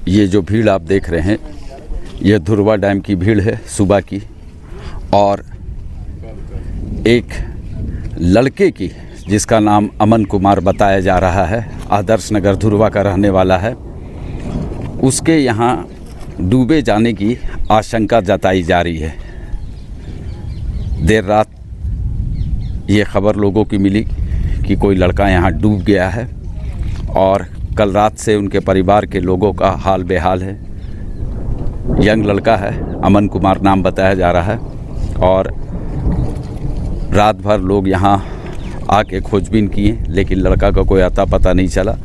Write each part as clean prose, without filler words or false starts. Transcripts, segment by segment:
ये जो भीड़ आप देख रहे हैं, यह धुरवा डैम की भीड़ है सुबह की, और एक लड़के की जिसका नाम अमन कुमार बताया जा रहा है, आदर्श नगर धुरवा का रहने वाला है, उसके यहाँ डूबे जाने की आशंका जताई जा रही है। देर रात ये खबर लोगों की मिली कि कोई लड़का यहाँ डूब गया है, और कल रात से उनके परिवार के लोगों का हाल बेहाल है। यंग लड़का है, अमन कुमार नाम बताया जा रहा है, और रात भर लोग यहाँ आके खोजबीन किए, लेकिन लड़का का कोई अता पता नहीं चला।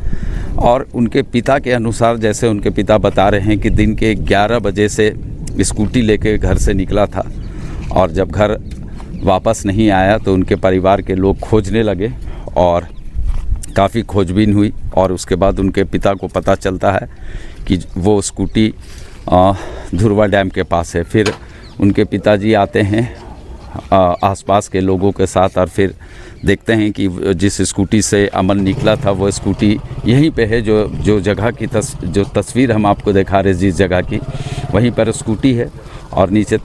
और उनके पिता के अनुसार, जैसे उनके पिता बता रहे हैं कि दिन के 11 बजे से स्कूटी लेके घर से निकला था, और जब घर वापस नहीं आया तो उनके परिवार के लोग खोजने लगे और काफ़ी खोजबीन हुई, और उसके बाद उनके पिता को पता चलता है कि वो स्कूटी धुरवा डैम के पास है। फिर उनके पिताजी आते हैं आसपास के लोगों के साथ, और फिर देखते हैं कि जिस स्कूटी से अमन निकला था वो स्कूटी यहीं पे है, जो जगह की जो तस्वीर हम आपको दिखा रहे, जिस जगह की, वहीं पर स्कूटी है, और नीचे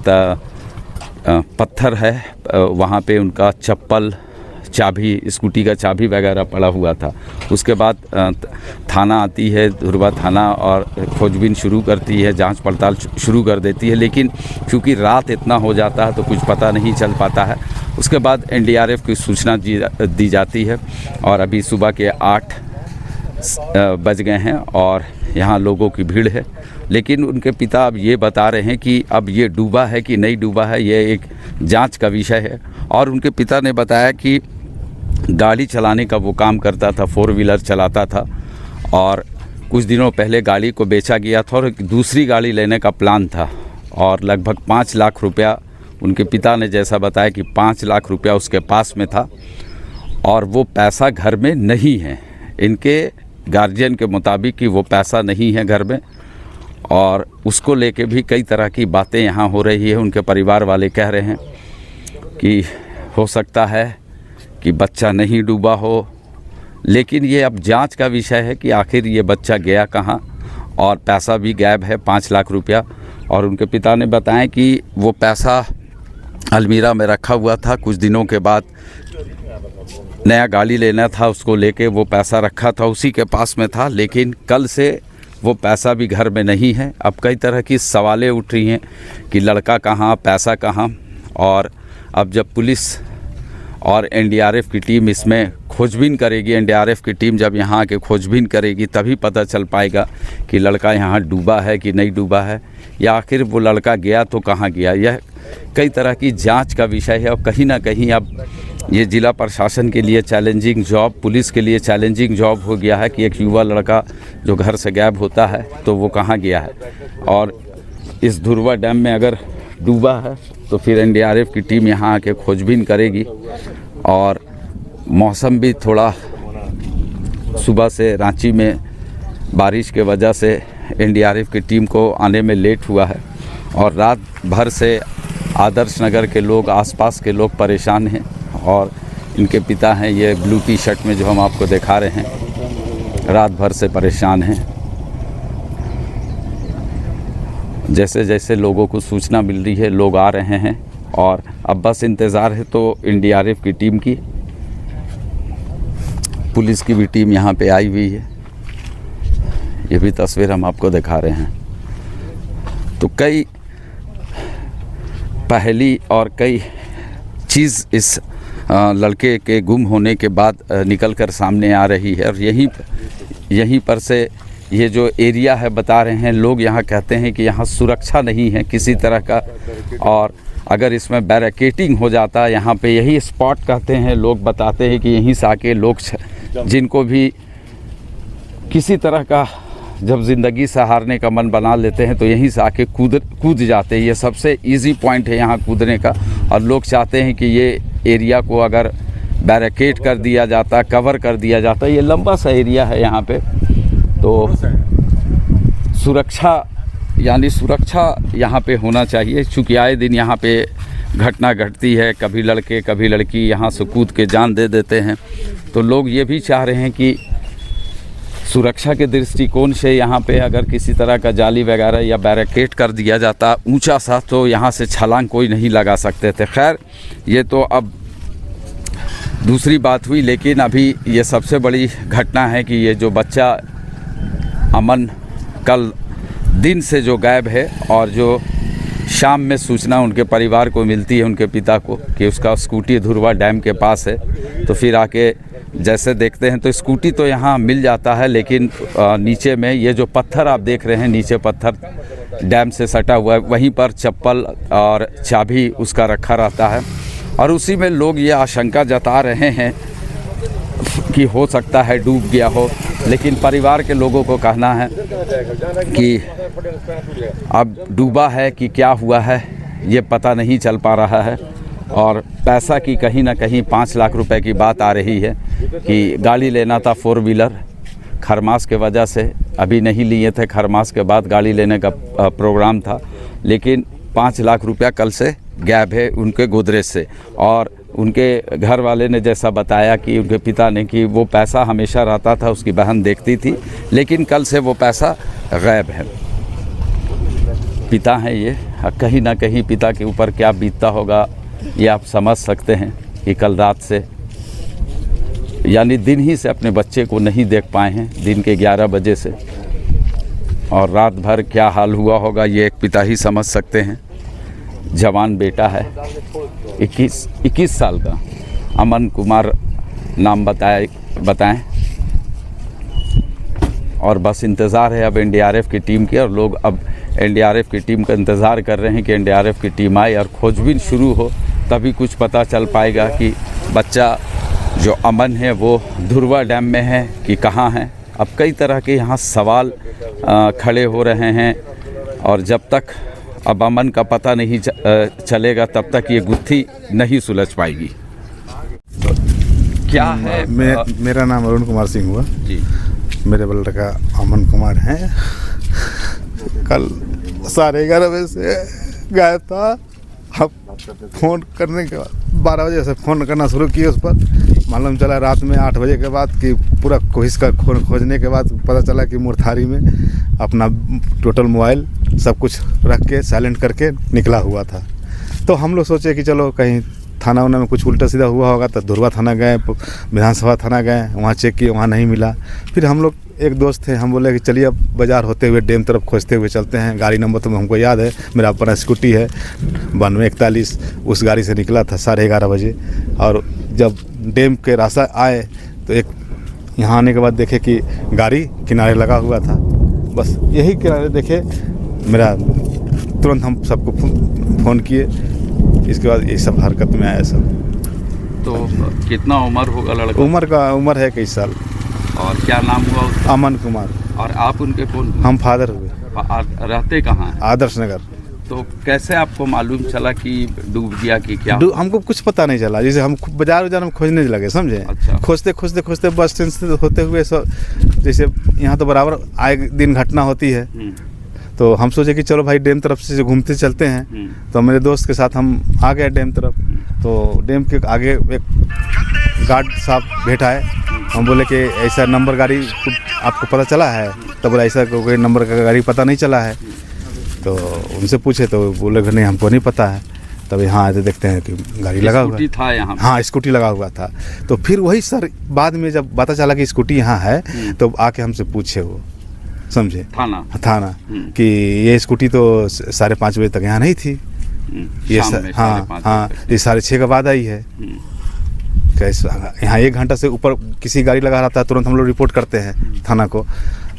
पत्थर है, वहाँ पे उनका चप्पल, चाबी, स्कूटी का चाबी वगैरह पड़ा हुआ था। उसके बाद थाना आती है, धुरवा थाना, और खोजबीन शुरू करती है, जांच पड़ताल शुरू कर देती है, लेकिन क्योंकि रात इतना हो जाता है तो कुछ पता नहीं चल पाता है। उसके बाद एनडीआरएफ की सूचना दी जाती है, और अभी सुबह के 8 बज गए हैं और यहाँ लोगों की भीड़ है। लेकिन उनके पिता अब ये बता रहे हैं कि अब ये डूबा है कि नहीं डूबा है, ये एक जांच का विषय है। और उनके पिता ने बताया कि गाड़ी चलाने का वो काम करता था, 4 व्हीलर चलाता था, और कुछ दिनों पहले गाड़ी को बेचा गया था और दूसरी गाड़ी लेने का प्लान था, और लगभग 5 लाख रुपया, उनके पिता ने जैसा बताया कि 5 लाख रुपया उसके पास में था, और वो पैसा घर में नहीं है। इनके गार्जियन के मुताबिक कि वो पैसा नहीं है घर में, और उसको लेके भी कई तरह की बातें यहाँ हो रही है। उनके परिवार वाले कह रहे हैं कि हो सकता है कि बच्चा नहीं डूबा हो, लेकिन ये अब जांच का विषय है कि आखिर ये बच्चा गया कहाँ, और पैसा भी गायब है, 5 लाख रुपया। और उनके पिता ने बताया कि वो पैसा अलमीरा में रखा हुआ था, कुछ दिनों के बाद नया गाड़ी लेना था, उसको लेके वो पैसा रखा था, उसी के पास में था, लेकिन कल से वो पैसा भी घर में नहीं है। अब कई तरह की सवालें उठ रही हैं कि लड़का कहाँ, पैसा कहाँ। और अब जब पुलिस और एनडीआरएफ की टीम इसमें खोजबीन करेगी, एनडीआरएफ की टीम जब यहाँ आके खोजबीन करेगी, तभी पता चल पाएगा कि लड़का यहाँ डूबा है कि नहीं डूबा है, या आखिर वो लड़का गया तो कहाँ गया। यह कई तरह की जांच का विषय है, और कहीं ना कहीं अब ये ज़िला प्रशासन के लिए चैलेंजिंग जॉब, पुलिस के लिए चैलेंजिंग जॉब हो गया है कि एक युवा लड़का जो घर से गायब होता है तो वो कहाँ गया है। और इस धुरवा डैम में अगर डूबा है तो फिर एनडीआरएफ की टीम यहाँ आके खोजबीन करेगी। और मौसम भी थोड़ा, सुबह से रांची में बारिश के वजह से एनडीआरएफ की टीम को आने में लेट हुआ है, और रात भर से आदर्श नगर के लोग, आसपास के लोग परेशान हैं। और इनके पिता हैं, ये ब्लू टी शर्ट में जो हम आपको दिखा रहे हैं, रात भर से परेशान हैं। जैसे जैसे लोगों को सूचना मिल रही है, लोग आ रहे हैं, और अब बस इंतज़ार है तो एनडीआरएफ की टीम की, पुलिस की भी टीम यहाँ पे आई हुई है। ये भी तस्वीर हम आपको दिखा रहे हैं। तो कई पहली और कई चीज़ इस लड़के के गुम होने के बाद निकल कर सामने आ रही है, और यहीं पर से ये जो एरिया है, बता रहे हैं लोग, यहाँ कहते हैं कि यहाँ सुरक्षा नहीं है किसी तरह का, और अगर इसमें बैरिकेडिंग हो जाता, यहाँ पे यही स्पॉट कहते हैं, लोग बताते हैं कि यहीं से आके लोग, जिनको भी किसी तरह का जब ज़िंदगी से हारने का मन बना लेते हैं तो यहीं से आके कूद जाते हैं। ये सबसे इजी पॉइंट है यहाँ कूदने का, और लोग चाहते हैं कि ये एरिया को अगर बैरिकेड कर दिया जाता, कवर कर दिया जाता। ये लंबा सा एरिया है यहाँ पे, तो सुरक्षा यहाँ पे होना चाहिए, चूँकि आए दिन यहाँ पे घटना घटती है, कभी लड़के कभी लड़की यहाँ से कूद के जान दे देते हैं। तो लोग ये भी चाह रहे हैं कि सुरक्षा के दृष्टिकोण से यहाँ पे अगर किसी तरह का जाली वगैरह या बैरिकेड कर दिया जाता ऊंचा सा, तो यहाँ से छलांग कोई नहीं लगा सकते थे। खैर, ये तो अब दूसरी बात हुई, लेकिन अभी ये सबसे बड़ी घटना है कि ये जो बच्चा अमन कल दिन से जो गायब है, और जो शाम में सूचना उनके परिवार को मिलती है, उनके पिता को, कि उसका स्कूटी धुरवा डैम के पास है, तो फिर आके जैसे देखते हैं तो स्कूटी तो यहाँ मिल जाता है, लेकिन नीचे में ये जो पत्थर आप देख रहे हैं, नीचे पत्थर डैम से सटा हुआ है, वहीं पर चप्पल और चाबी उसका रखा रहता है। और उसी में लोग ये आशंका जता रहे हैं कि हो सकता है डूब गया हो, लेकिन परिवार के लोगों को कहना है कि अब डूबा है कि क्या हुआ है ये पता नहीं चल पा रहा है। और पैसा की कहीं ना कहीं 5 लाख रुपए की बात आ रही है कि गाड़ी लेना था 4 व्हीलर, खरमास के वजह से अभी नहीं लिए थे, खरमास के बाद गाड़ी लेने का प्रोग्राम था, लेकिन 5 लाख रुपया कल से गायब है उनके गोदरेज से। और उनके घर वाले ने जैसा बताया कि उनके पिता ने, कि वो पैसा हमेशा रहता था, उसकी बहन देखती थी, लेकिन कल से वो पैसा गायब है। पिता हैं ये, कहीं ना कहीं पिता के ऊपर क्या बीतता होगा ये आप समझ सकते हैं कि कल रात से, यानी दिन ही से अपने बच्चे को नहीं देख पाए हैं, दिन के 11 बजे से, और रात भर क्या हाल हुआ होगा ये एक पिता ही समझ सकते हैं। जवान बेटा है, 21 साल का अमन कुमार नाम बताएं, और बस इंतज़ार है अब एनडीआरएफ की टीम की, और लोग अब एनडीआरएफ की टीम का इंतज़ार कर रहे हैं कि एनडीआरएफ की टीम आए और खोजबीन शुरू हो, तभी कुछ पता चल पाएगा कि बच्चा जो अमन है वो धुरवा डैम में है कि कहाँ है। अब कई तरह के यहाँ सवाल खड़े हो रहे हैं, और जब तक अब अमन का पता नहीं चलेगा तब तक ये गुत्थी नहीं सुलझ पाएगी। क्या है? मेरा नाम अरुण कुमार सिंह हुआ जी। मेरे लड़का अमन कुमार हैं। कल 11:30 बजे से गायब था। अब फ़ोन करने के बाद 12 बजे से फ़ोन करना शुरू किए उस पर, मालूम चला रात में 8 बजे के बाद कि पूरा कोशिश कर खोजने के बाद पता चला कि मुरथारी में अपना टोटल मोबाइल सब कुछ रख के साइलेंट करके निकला हुआ था। तो हम लोग सोचे कि चलो कहीं थाना उना में कुछ उल्टा सीधा हुआ होगा, तो धुरवा थाना गए, विधानसभा थाना गए, वहाँ चेक किए, वहाँ नहीं मिला। फिर हम लोग एक दोस्त थे, हम बोले कि चलिए अब बाज़ार होते हुए डैम तरफ खोजते हुए चलते हैं। गाड़ी नंबर तो हमको याद है, मेरा अपना स्कूटी है 9241, उस गाड़ी से निकला था 11:30 बजे। और जब डैम के रास्ता आए तो एक यहाँ आने के बाद देखे कि गाड़ी किनारे लगा हुआ था। बस यही किनारे देखे, मेरा तुरंत हम सबको फ़ोन किए, इसके बाद ये सब हरकत में आया सब। तो कितना उम्र होगा लड़का? उम्र है 21 साल। और क्या नाम हुआ उसका? अमन कुमार। और आप उनके कौन? हम फादर हुए। रहते कहाँ? आदर्श नगर। तो कैसे आपको मालूम चला कि डूब गया कि क्या? हमको कुछ पता नहीं चला, जैसे हम बाजार में खोजने लगे, समझे। अच्छा। खोजते बस स्टैंड से होते हुए सब, जैसे यहाँ तो बराबर आए दिन घटना होती है, तो हम सोचे कि चलो भाई डैम तरफ से घूमते चलते हैं। तो मेरे दोस्त के साथ हम आ गए डैम तरफ। तो डैम के आगे एक गार्ड साहब बैठा है, हम बोले कि ऐसा नंबर गाड़ी आपको पता चला है? तो बोला ऐसा कोई नंबर का गाड़ी पता नहीं चला है। तो उनसे पूछे तो बोले कि नहीं हमको नहीं पता है। तब यहाँ आते देखते हैं कि गाड़ी लगा हुआ था यहाँ। हाँ, स्कूटी लगा हुआ था। तो फिर वही सर बाद में जब पता चला कि स्कूटी यहाँ है, तो आके हमसे पूछे वो, समझे, थाना कि ये स्कूटी तो 5:30 बजे तक यहाँ नहीं थी, ये हाँ ये 6:30 के बाद आई है। यहाँ 1 घंटा से ऊपर किसी गाड़ी लगा रहा था, तुरंत हम लोग रिपोर्ट करते हैं थाना को।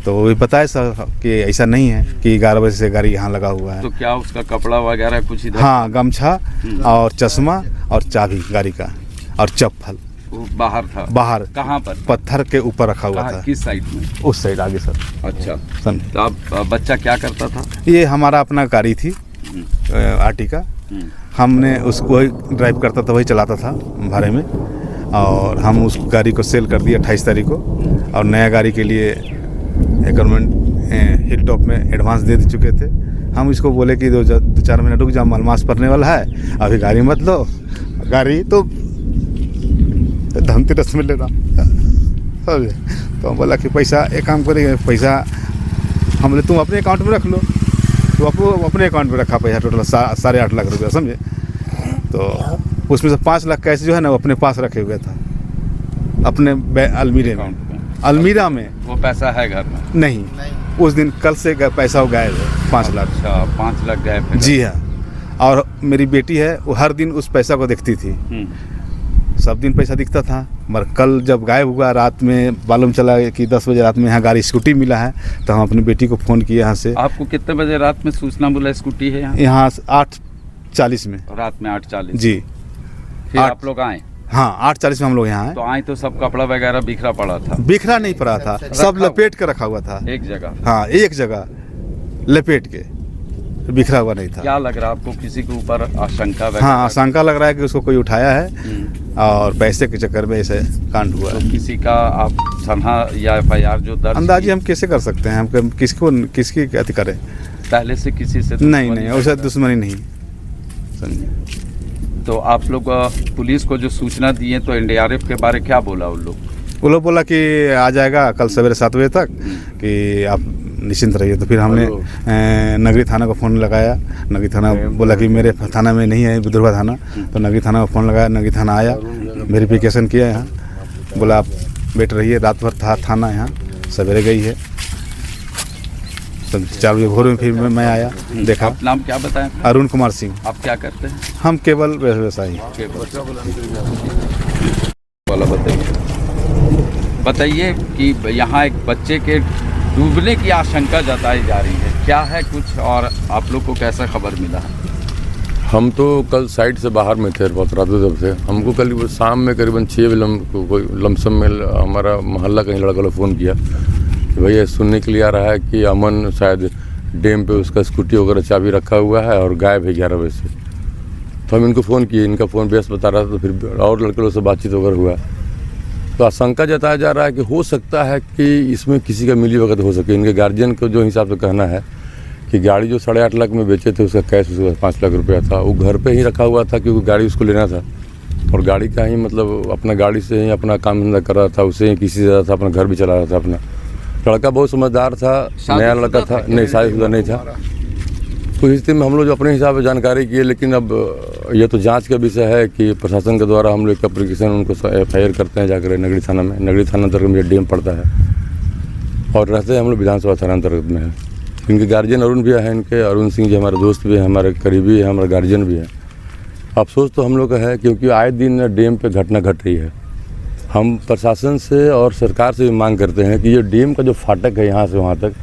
तो वो बताया सर कि ऐसा नहीं है कि 11 बजे से गाड़ी यहाँ लगा हुआ है। तो क्या उसका कपड़ा वगैरह कुछ इधर? हाँ, गमछा और चश्मा और चाबी गाड़ी का और चप्पल बाहर था। बाहर कहाँ पर? पत्थर के ऊपर रखा हुआ था। किस साइड में? उस साइड आगे सर। अच्छा, समझे। तो अब बच्चा क्या करता था? ये हमारा अपना गाड़ी थी आर्टिका, हमने उसको ड्राइव करता था, वही चलाता था भाड़े में। और हम उस गाड़ी को सेल कर दिया 28 तारीख को, और नया गाड़ी के लिए गवर्नमेंट हिल टॉप में एडवांस दे चुके थे। हम इसको बोले कि 2-4 महीना रुक जाओ, मालमास पड़ने वाला है, अभी गाड़ी मत लो। गाड़ी तो धनतेरस में लेना। समझे। तो हम बोला कि पैसा एक काम करेंगे, पैसा हम बोले तुम अपने अकाउंट में रख लो। तो अपने अकाउंट में रखा पैसा टोटल 8.5 लाख रुपया, समझे। तो उसमें से 5 लाख कैश जो है ना वो अपने पास रखे हुए था, अपने अलमीरा में। वो पैसा है घर में? नहीं, उस दिन कल से पैसा वो गायब है, 5 लाख। अच्छा, 5 लाख गायब है? जी हाँ। और मेरी बेटी है, वो हर दिन उस पैसा को देखती थी, सब दिन पैसा दिखता था। मगर कल जब गायब हुआ, रात में मालूम चला कि 10 बजे रात में यहाँ गाड़ी स्कूटी मिला है, तो हम अपनी बेटी को फ़ोन किए यहाँ से। आपको कितने बजे रात में सूचना मिला स्कूटी है यहाँ? यहाँ 8:40 में। रात में 8:40? जी। फिर आप लोग आए? हाँ, 8:40 में हम लोग यहाँ आए। तो आए तो सब कपड़ा वगैरह बिखरा पड़ा था? बिखरा नहीं पड़ा था, सब लपेट कर रखा हुआ था एक जगह। हाँ, एक जगह लपेट के, बिखरा हुआ नहीं था। क्या लग रहा है आपको, किसी के ऊपर आशंका? हाँ, आशंका लग रहा है कि उसको कोई उठाया है और पैसे के चक्कर में ऐसे कांड हुआ है। तो किसी का आप थाना या FIR जो दर्ज? अंदाजी हम कैसे कर सकते हैं, हम किसकी क्या करें। पहले से किसी से? नहीं, वैसे दुश्मनी नहीं। तो आप लोग पुलिस को जो सूचना दिए तो NDRF के बारे क्या बोला उन लोग? वो लोग बोला कि आ जाएगा कल सवेरे 7 बजे तक, कि आप निश्चिंत रहिए। तो फिर हमने नगरी थाना को फ़ोन लगाया। नगरी थाना बोला कि मेरे थाना में नहीं है, बुधुर्वा थाना। तो नगरी थाना को फ़ोन लगाया, नगरी थाना आया, वेरिफिकेशन किया यहाँ, बोला आप बैठ रहिए। रात भर था थाना यहाँ, सवेरे गई है, तो 4 बजे भोर में फिर मैं आया, देखा। आप नाम क्या बताएं? अरुण कुमार सिंह। आप क्या करते हैं? हम केवल व्यवसायी। वाला बताइए कि यहाँ एक बच्चे के डूबने की आशंका जताई जा रही है, क्या है कुछ, और आप लोग को कैसा खबर मिला? हम तो कल साइड से बाहर में थे, बहुत रात जब से हमको कल शाम में करीबन 6 बजे कोई लमसम में हमारा मोहल्ला कहीं लड़का लोग फ़ोन किया कि भैया सुनने के लिए आ रहा है कि अमन शायद डैम पे उसका स्कूटी वगैरह चाबी रखा हुआ है और गायब है 11 बजे से। तो हम इनको फ़ोन किए, इनका फ़ोन व्यस्त बता रहा था, तो फिर और लड़के लोग से बातचीत वगैरह हुआ। तो आशंका जताया जा रहा है कि हो सकता है कि इसमें किसी का मिली भगत हो सके। इनके गार्जियन को जो हिसाब से कहना है कि गाड़ी जो 8.5 लाख में बेचे थे, उसका कैश उसका 5 लाख रुपया था, वो घर पे ही रखा हुआ था क्योंकि गाड़ी उसको लेना था। और गाड़ी का ही मतलब अपना गाड़ी से ही अपना काम धंधा कर रहा था, उससे ही किसी से ज़्यादा था, अपना घर भी चला रहा था अपना। लड़का बहुत समझदार था, नया लड़का था, नहीं शादीशुदा नहीं था। तो इस दिन में हम लोग जो अपने हिसाब से जानकारी किए, लेकिन अब ये तो जांच का विषय है कि प्रशासन के द्वारा हम लोग एप्लीकेशन उनको FIR करते हैं जाकर नगरी थाना में। नगरी थाना अंतर्गत में डैम पड़ता है और रहते हैं हम लोग विधानसभा थाना अंतर्गत में है। इनके गार्जियन अरुण भैया हैं, इनके अरुण सिंह जी हमारे दोस्त भी हैं, हमारे करीबी है, हमारे गार्जियन भी हैं। अफसोस तो हम लोग का है क्योंकि आए दिन डैम पे घटना घट रही है। हम प्रशासन से और सरकार से भी मांग करते हैं कि ये डैम का जो फाटक है यहाँ से वहाँ तक,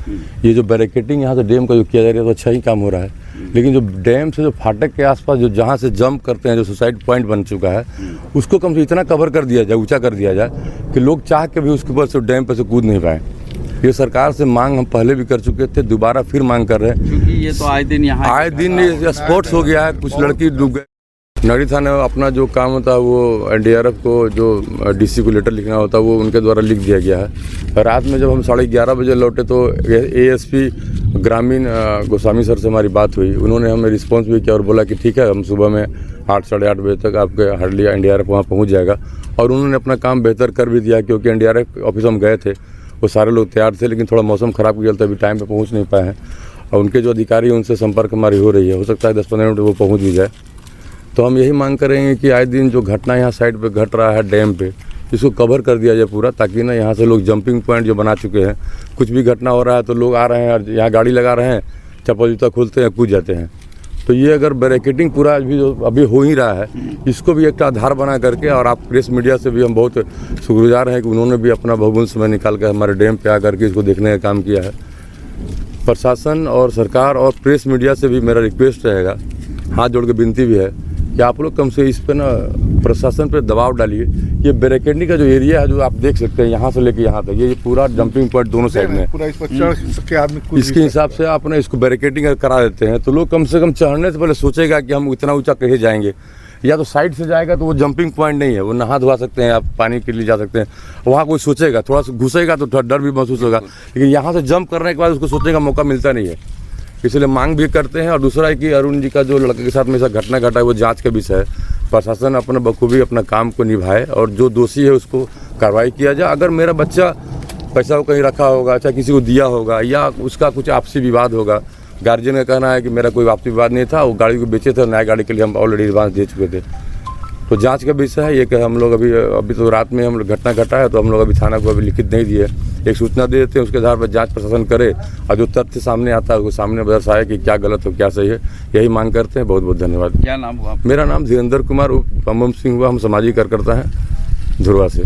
ये जो बैरिकेटिंग यहाँ से डैम का जो किया जा रहा है तो अच्छा ही काम हो रहा है, लेकिन जो डैम से जो फाटक के आसपास जो जहाँ से जंप करते हैं, जो सुसाइड पॉइंट बन चुका है, उसको कम से इतना कवर कर दिया जाए, ऊंचा कर दिया जाए कि लोग चाह के भी उसके ऊपर से डैम पर से कूद नहीं पाए। ये सरकार से मांग हम पहले भी कर चुके थे, दोबारा फिर मांग कर रहे हैं क्योंकि ये तो आए दिन यहाँ स्पोर्ट्स हो गया है, कुछ लड़की डूब गए। नगरी थाना अपना जो काम होता है वो NDRF को जो DC को लेटर लिखना होता है वो उनके द्वारा लिख दिया गया है। रात में जब हम 11:30 बजे लौटे तो ASP ग्रामीण गोस्वामी सर से हमारी बात हुई। उन्होंने हमें रिस्पॉन्स भी किया और बोला कि ठीक है, हम सुबह में 8 साढ़े 8 बजे तक आपके हार्डली NDRF वहाँ पहुँच जाएगा। और उन्होंने अपना काम बेहतर कर भी दिया क्योंकि NDRF ऑफिस हम गए थे, वो सारे लोग तैयार थे, लेकिन थोड़ा मौसम ख़राब के चलते अभी टाइम पर पहुँच नहीं पाए हैं। और उनके जो अधिकारी हैं उनसे संपर्क हमारी हो रही है, हो सकता है 10-15 मिनट वो पहुँच भी जाए। तो हम यही मांग करेंगे कि आए दिन जो घटना यहाँ साइड पे घट रहा है डैम पे, इसको कवर कर दिया जाए पूरा, ताकि ना यहाँ से लोग जंपिंग पॉइंट जो बना चुके हैं, कुछ भी घटना हो रहा है तो लोग आ रहे हैं और यहाँ गाड़ी लगा रहे हैं, चप्पल जूता खोलते हैं, कूद जाते हैं। तो ये अगर बैरिकेटिंग पूरा अभी हो ही रहा है, इसको भी एक आधार बना करके, और आप प्रेस मीडिया से भी हम बहुत शुक्रगुजार हैं कि उन्होंने भी अपना बहुमूल्य समय निकाल कर हमारे डैम पे आकर के इसको देखने का काम किया है। प्रशासन और सरकार और प्रेस मीडिया से भी मेरा रिक्वेस्ट रहेगा, हाथ जोड़ के विनती भी है कि आप लोग कम से इस पे ना प्रशासन पे दबाव डालिए। ये बैरिकेडिंग का जो एरिया है जो आप देख सकते हैं यहाँ से लेके यहाँ तक, ये पूरा जंपिंग पॉइंट दोनों साइड में है। इसके हिसाब से आप ना इसको बैरिकेडिंग करा देते हैं तो लोग कम से कम चढ़ने से पहले सोचेगा कि हम इतना ऊंचा कहीं जाएंगे। या तो साइड से जाएगा तो वो जंपिंग पॉइंट नहीं है, वो नहा धोवा सकते हैं, आप पानी के लिए जा सकते हैं, वहाँ कोई सोचेगा, थोड़ा सा घुसेगा तो थोड़ा डर भी महसूस होगा, लेकिन यहाँ से जंप करने के बाद उसको सोचने का मौका मिलता नहीं है। इसलिए मांग भी करते हैं। और दूसरा है कि अरुण जी का जो लड़के के साथ में ऐसा घटना घटा है वो जांच का विषय है, प्रशासन अपना बखूबी अपना काम को निभाए और जो दोषी है उसको कार्रवाई किया जाए। अगर मेरा बच्चा पैसा को कहीं रखा होगा, चाहे किसी को दिया होगा या उसका कुछ आपसी विवाद होगा, गार्जियन का कहना है कि मेरा कोई आपसी विवाद नहीं था, वो गाड़ी को बेचे थे, नया गाड़ी के लिए हम ऑलरेडी एडवांस दे चुके थे। तो जांच का विषय है ये कि हम लोग अभी तो रात में हम लोग घटना घटा है, तो हम लोग अभी थाना को अभी लिखित नहीं दिए, एक सूचना दे देते हैं, उसके आधार पर जांच प्रशासन करे और जो तथ्य सामने आता है वो सामने दर्शाए कि क्या गलत हो क्या सही है, यही मांग करते हैं। बहुत बहुत धन्यवाद। क्या नाम हुआ? मेरा नाम धीरेन्द्र कुमार पम्बम सिंह हुआ, हम सामाजिक कार्यकर्ता हैं धुरवा से।